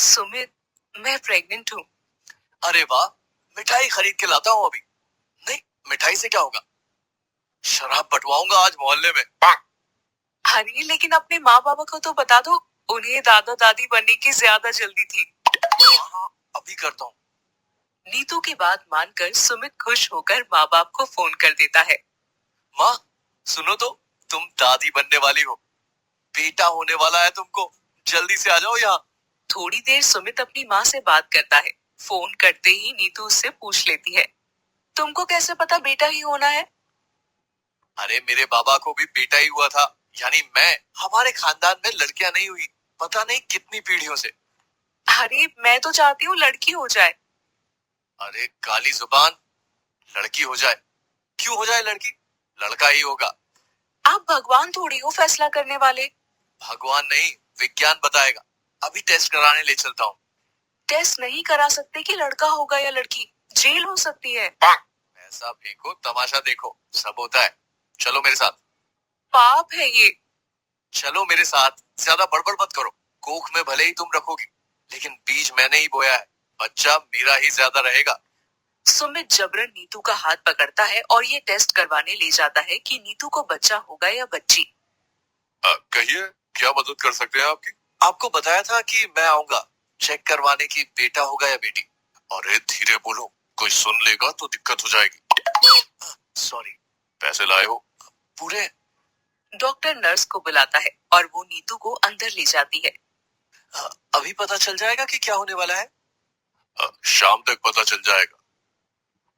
सुमित, मैं प्रेग्नेंट हूँ। अरे वाह, मिठाई खरीद के लाता हूँ अभी। नहीं, मिठाई से क्या होगा? शराब बंटवाऊंगा आज मोहल्ले में। अरे लेकिन अपने माँ बाबा को तो बता दो, उन्हें दादा दादी बनने की ज्यादा जल्दी थी। हाँ, अभी करता हूँ। नीतू की बात मानकर सुमित खुश होकर माँ बाप को फोन कर देता है। माँ, सुनो तो, तुम दादी बनने वाली हो। बेटा होने वाला है तुमको। जल्दी से आ जाओ यहाँ। थोड़ी देर सुमित अपनी माँ से बात करता है। फोन करते ही नीतू उससे पूछ लेती है, तुमको कैसे पता बेटा ही होना है? अरे मेरे बाबा को भी बेटा ही हुआ था, यानी मैं। हमारे खानदान में लड़कियां नहीं हुई, पता नहीं कितनी पीढ़ियों से। अरे मैं तो चाहती हूँ लड़की हो जाए। अरे काली जुबान, लड़की हो जाए? क्यों हो जाए लड़की? लड़का ही होगा। आप भगवान थोड़ी हो फैसला करने वाले। भगवान नहीं, विज्ञान बताएगा। अभी टेस्ट कराने ले चलता हूँ। टेस्ट नहीं करा सकते कि लड़का होगा या लड़की, जेल हो सकती है। पैसा फेंको, तमाशा देखो, सब होता है। चलो मेरे साथ। पाप है ये। चलो मेरे साथ, ज्यादा बड़बड़ मत करो। कोख में भले ही तुम रखोगी, लेकिन बीज मैंने ही बोया है। बच्चा मेरा ही ज्यादा रहेगा। सुमित जबरन नीतू का हाथ पकड़ता है और ये टेस्ट करवाने ले जाता है कि नीतू को बच्चा होगा या बच्ची। कहिए, क्या मदद कर सकते हैं आपकी? आपको बताया था कि मैं आऊंगा चेक करवाने की, बेटा होगा या बेटी। अरे धीरे बोलो, कोई सुन लेगा तो दिक्कत हो जाएगी। सॉरी। पैसे लाए हो पूरे? डॉक्टर नर्स को बुलाता है और वो नीतू को अंदर ले जाती है। अभी पता चल जाएगा कि क्या होने वाला है? शाम तक पता चल जाएगा।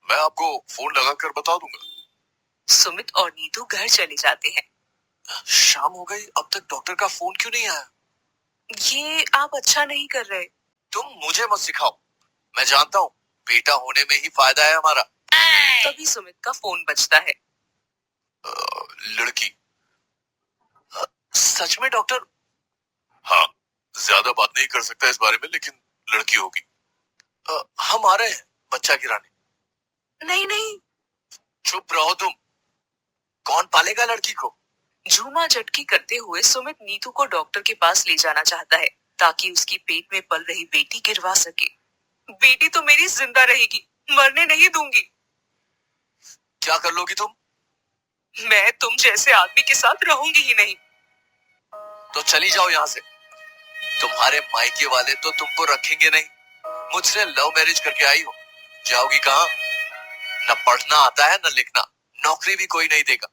मैं आपको फोन लगा कर बता दूंगा। सुमित और नीतू घर चले जाते हैं। शाम हो गई, अब तक डॉक्टर का फोन क्यों नहीं आया? ये आप अच्छा नहीं कर रहे। तुम मुझे मत सिखाओ, मैं जानता हूँ बेटा होने में ही फायदा है हमारा। तभी सुमित का फोन बजता है। लड़की? सच में डॉक्टर? हाँ, ज्यादा बात नहीं कर सकता इस बारे में, लेकिन लड़की होगी। हम आ रहे हैं बच्चा गिराने। नहीं नहीं। चुप रहो तुम। कौन पालेगा लड़की को? झूमा झटकी करते हुए सुमित नीतू को डॉक्टर के पास ले जाना चाहता है ताकि उसकी पेट में पल रही बेटी गिरवा सके। बेटी तो मेरी जिंदा रहेगी, मरने नहीं दूंगी। क्या कर लोगी तुम? मैं तुम जैसे आदमी के साथ रहूंगी ही नहीं। तो चली जाओ यहाँ से। तुम्हारे मायके वाले तो तुमको रखेंगे नहीं। मुझसे लव मैरिज करके आई हो, जाओगी कहाँ? न पढ़ना आता है न लिखना, नौकरी भी कोई नहीं देगा।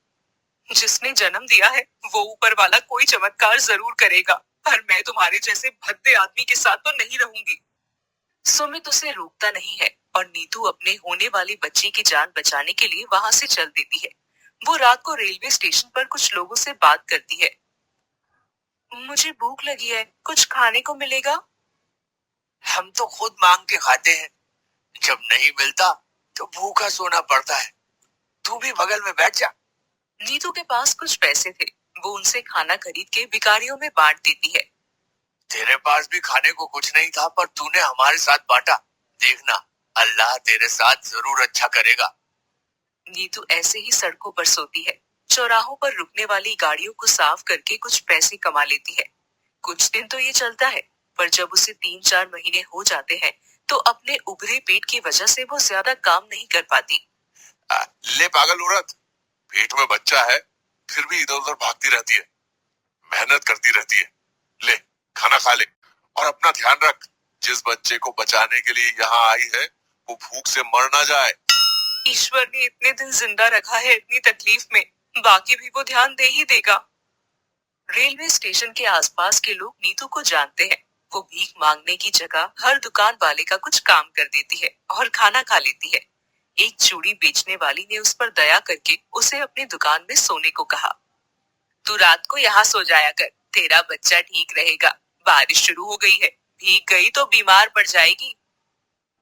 जिसने जन्म दिया है वो ऊपर वाला कोई चमत्कार जरूर करेगा, पर मैं तुम्हारे जैसे भद्दे आदमी के साथ तो नहीं रहूंगी। सुमित उसे रोकता नहीं है और नीतू अपने होने वाली बच्ची की जान बचाने के लिए वहां से चल देती है। वो रात को रेलवे स्टेशन पर कुछ लोगों से बात करती है। मुझे भूख लगी है, कुछ खाने को मिलेगा? हम तो खुद मांग के खाते हैं, जब नहीं मिलता तो भूखा सोना पड़ता है। तू भी बगल में बैठ जा। नीतू के पास कुछ पैसे थे, वो उनसे खाना खरीद के भिखारियों में बांट देती है। तेरे पास भी खाने को कुछ नहीं था, पर तूने हमारे साथ बांटा। देखना, अल्लाह तेरे साथ जरूर अच्छा करेगा। नीतू ऐसे ही सड़कों पर सोती है, चौराहों पर रुकने वाली गाड़ियों को साफ करके कुछ पैसे कमा लेती है। कुछ दिन तो ये चलता है, पर जब उसे 3-4 महीने हो जाते हैं तो अपने उभरे पेट की वजह से वो ज्यादा काम नहीं कर पाती। ले पागल औरत, पेट में बच्चा है, फिर भी इधर उधर भागती रहती है, मेहनत करती रहती है। ले, खाना खा ले और अपना ध्यान रख। जिस बच्चे को बचाने के लिए यहाँ आई है, वो भूख से मर ना जाए। ईश्वर ने इतने दिन जिंदा रखा है इतनी तकलीफ में, बाकी भी वो ध्यान दे ही देगा। रेलवे स्टेशन के आसपास के लोग नीतू को जानते हैं। वो भीख मांगने की जगह हर दुकान वाले का कुछ काम कर देती है और खाना खा लेती है। एक चूड़ी बेचने वाली ने उस पर दया करके उसे अपनी दुकान में सोने को कहा। तू रात को यहाँ सो जाया कर, तेरा बच्चा ठीक रहेगा। बारिश शुरू हो गई है, भीग गई तो बीमार पड़ जाएगी।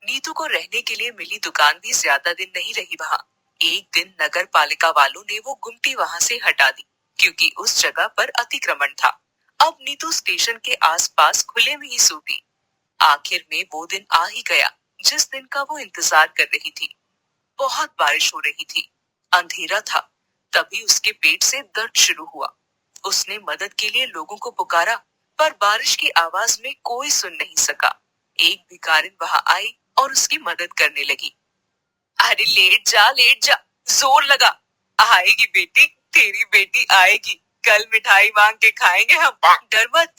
नीतू को रहने के लिए मिली दुकान भी ज्यादा दिन नहीं रही वहाँ। एक दिन नगर पालिका वालों ने वो गुमटी वहाँ से हटा दी, क्योंकि उस जगह पर अतिक्रमण था। अब नीतू स्टेशन के आसपास खुले में ही सोती। आखिर में वो दिन आ ही गया जिस दिन का वो इंतजार कर रही थी। बहुत बारिश हो रही थी, अंधेरा था। तभी उसके पेट से दर्द शुरू हुआ। उसने मदद के लिए लोगों को पुकारा, पर बारिश की आवाज में कोई सुन नहीं सका। एक भिखारिन वहां आई और उसकी मदद करने लगी। अरे लेट जा, जोर लगा। आएगी बेटी, तेरी बेटी आएगी, कल मिठाई मांग के खाएंगे हम, डर मत।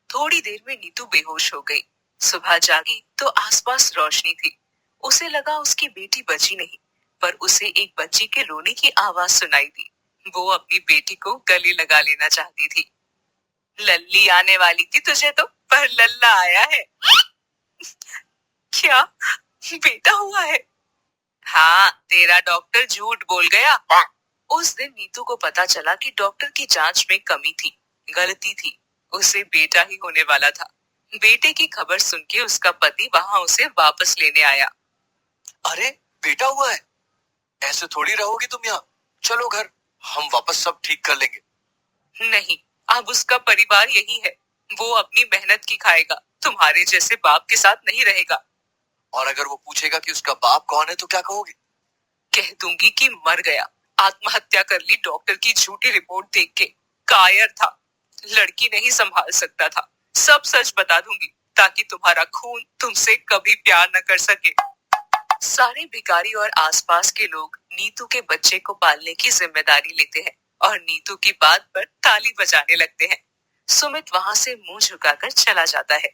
थोड़ी देर में नीतू बेहोश हो गई। सुबह जागी तो आसपास रोशनी थी। उसे लगा उसकी बेटी बची नहीं, पर उसे एक बच्ची के रोने की आवाज सुनाई दी। वो अपनी बेटी को गले लगा लेना चाहती थी। लल्ली आने वाली थी तुझे तो, पर लल्ला आया है। क्या बेटा हुआ है? हाँ, तेरा डॉक्टर झूठ बोल गया। उस दिन नीतू को पता चला कि डॉक्टर की जांच में कमी थी, गलती थी। उसे बेटा ही होने वाला था। बेटे की खबर सुन के उसका पति वहां उसे वापस लेने आया। अरे बेटा हुआ है, ऐसे थोड़ी रहोगी तुम यहाँ। चलो घर, हम वापस सब ठीक कर लेंगे। नहीं, अब उसका परिवार यही है। वो अपनी मेहनत की खाएगा, तुम्हारे जैसे बाप के साथ नहीं रहेगा। और अगर वो पूछेगा कि उसका बाप कौन है तो क्या कहोगे? कह दूंगी कि मर गया, आत्महत्या कर ली डॉक्टर की झूठी रिपोर्ट देख के। कायर था, लड़की नहीं संभाल सकता था। सब सच बता दूंगी ताकि तुम्हारा खून तुमसे कभी प्यार न कर सके। सारे भिखारी और आसपास के लोग नीतू के बच्चे को पालने की जिम्मेदारी लेते हैं और नीतू की बात पर ताली बजाने लगते हैं। सुमित वहां से मुंह झुकाकर चला जाता है।